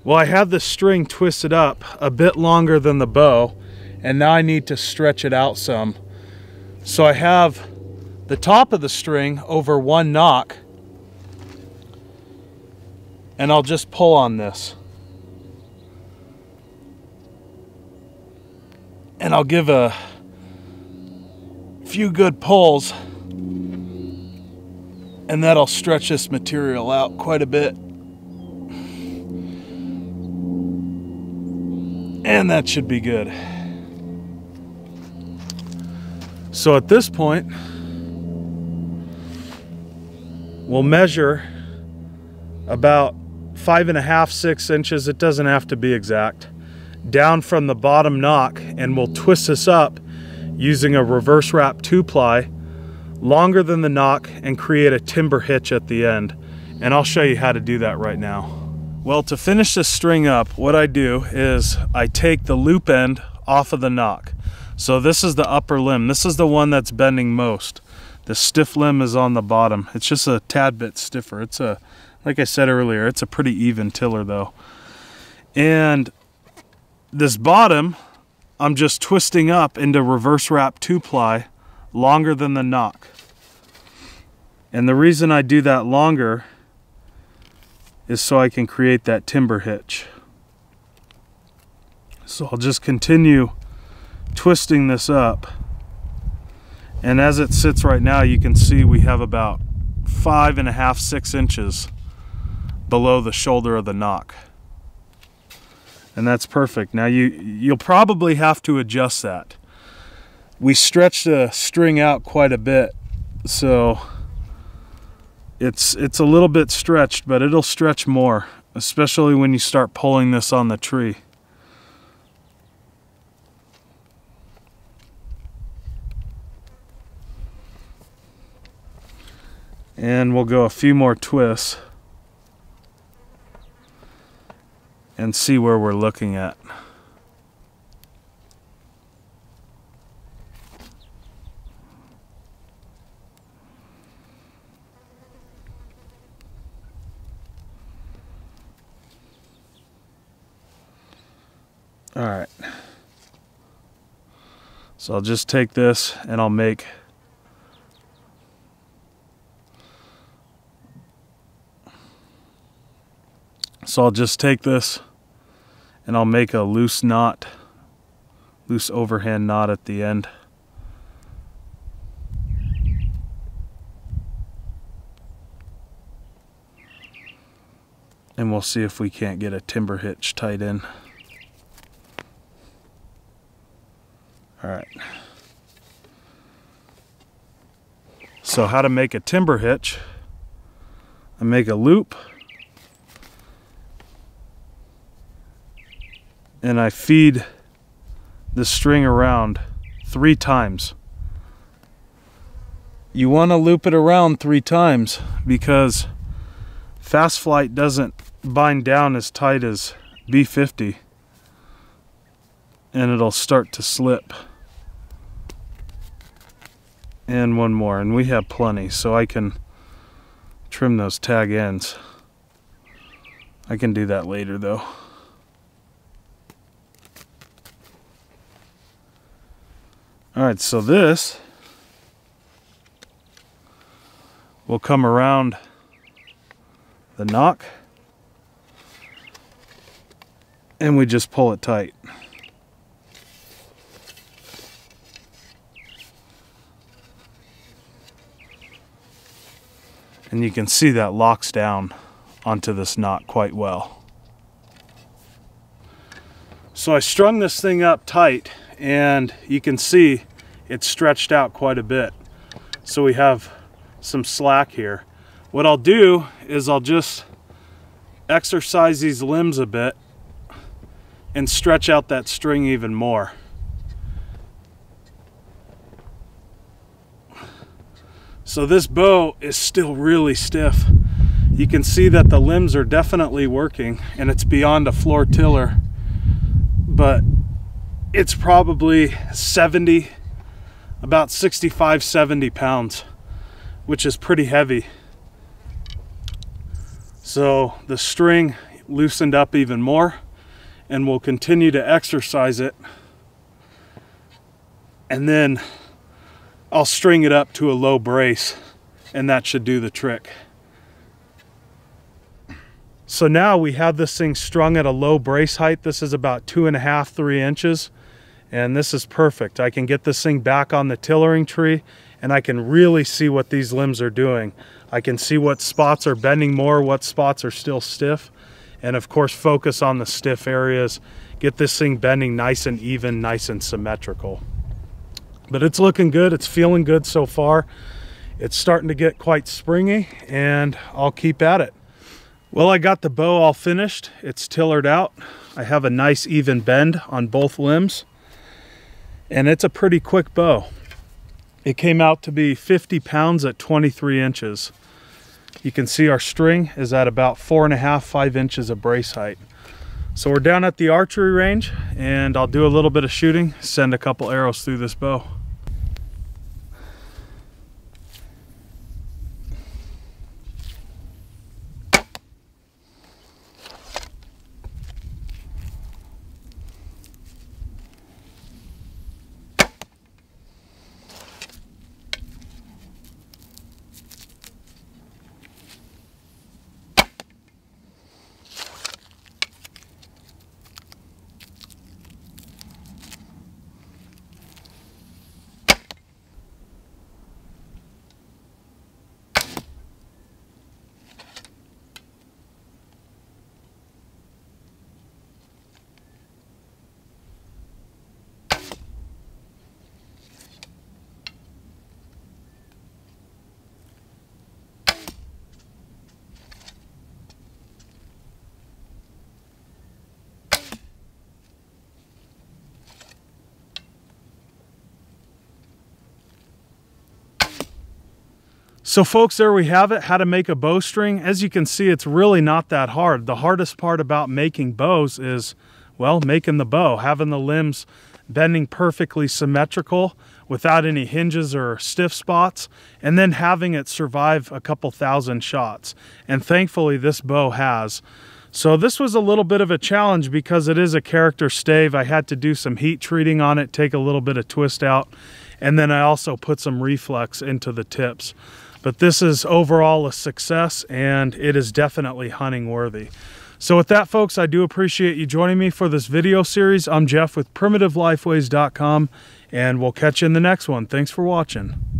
Well, I have the string twisted up a bit longer than the bow, and now I need to stretch it out some. So I have the top of the string over one nock, and I'll just pull on this. And I'll give a few good pulls, and that'll stretch this material out quite a bit. And that should be good. So at this point, we'll measure about 5.5, 6 inches, it doesn't have to be exact, down from the bottom nock, and we'll twist this up using a reverse wrap 2-ply longer than the nock and create a timber hitch at the end. And I'll show you how to do that right now. Well, to finish this string up, what I do is I take the loop end off of the nock. So this is the upper limb. This is the one that's bending most. The stiff limb is on the bottom. It's just a tad bit stiffer. It's a, like I said earlier, it's a pretty even tiller though. And this bottom, I'm just twisting up into reverse wrap 2-ply longer than the nock. And the reason I do that longer is so I can create that timber hitch. So I'll just continue twisting this up, and as it sits right now, you can see we have about 5.5, 6 inches below the shoulder of the nock, and that's perfect. Now you'll probably have to adjust that. We stretched the string out quite a bit, so it's a little bit stretched, but it'll stretch more, especially when you start pulling this on the tree. And we'll go a few more twists and see where we're looking at. All right, so I'll just take this and I'll make a loose knot, loose overhand knot at the end. And we'll see if we can't get a timber hitch tied in. All right. So how to make a timber hitch? I make a loop, and I feed the string around 3 times. You want to loop it around 3 times because fast flight doesn't bind down as tight as B50, and it'll start to slip. And one more, and we have plenty, so I can trim those tag ends. I can do that later though. Alright, so this will come around the nock, and we just pull it tight. And you can see that locks down onto this knot quite well. So I strung this thing up tight, and you can see it's stretched out quite a bit. So we have some slack here. What I'll do is I'll just exercise these limbs a bit and stretch out that string even more. So this bow is still really stiff. You can see that the limbs are definitely working, and it's beyond a floor tiller, but it's probably about 65, 70 pounds, which is pretty heavy. So the string, loosened up even more, and we'll continue to exercise it, and then I'll string it up to a low brace, and that should do the trick. So now we have this thing strung at a low brace height. This is about 2.5, 3 inches, and this is perfect. I can get this thing back on the tillering tree, and I can really see what these limbs are doing. I can see what spots are bending more, what spots are still stiff, and of course focus on the stiff areas. Get this thing bending nice and even, nice and symmetrical. But it's looking good, it's feeling good so far. It's starting to get quite springy, and I'll keep at it. Well, I got the bow all finished. It's tillered out. I have a nice even bend on both limbs, and it's a pretty quick bow. It came out to be 50 pounds at 23 inches. You can see our string is at about 4.5, 5 inches of brace height. So we're down at the archery range, and I'll do a little bit of shooting, send a couple arrows through this bow. So folks, there we have it, how to make a bowstring. As you can see, it's really not that hard. The hardest part about making bows is, well, making the bow, having the limbs bending perfectly symmetrical without any hinges or stiff spots, and then having it survive a couple thousand shots. And thankfully this bow has. So this was a little bit of a challenge because it is a character stave. I had to do some heat treating on it, take a little bit of twist out, and then I also put some reflex into the tips. But this is overall a success, and it is definitely hunting worthy. So with that, folks, I do appreciate you joining me for this video series. I'm Jeff with PrimitiveLifeways.com, and we'll catch you in the next one. Thanks for watching.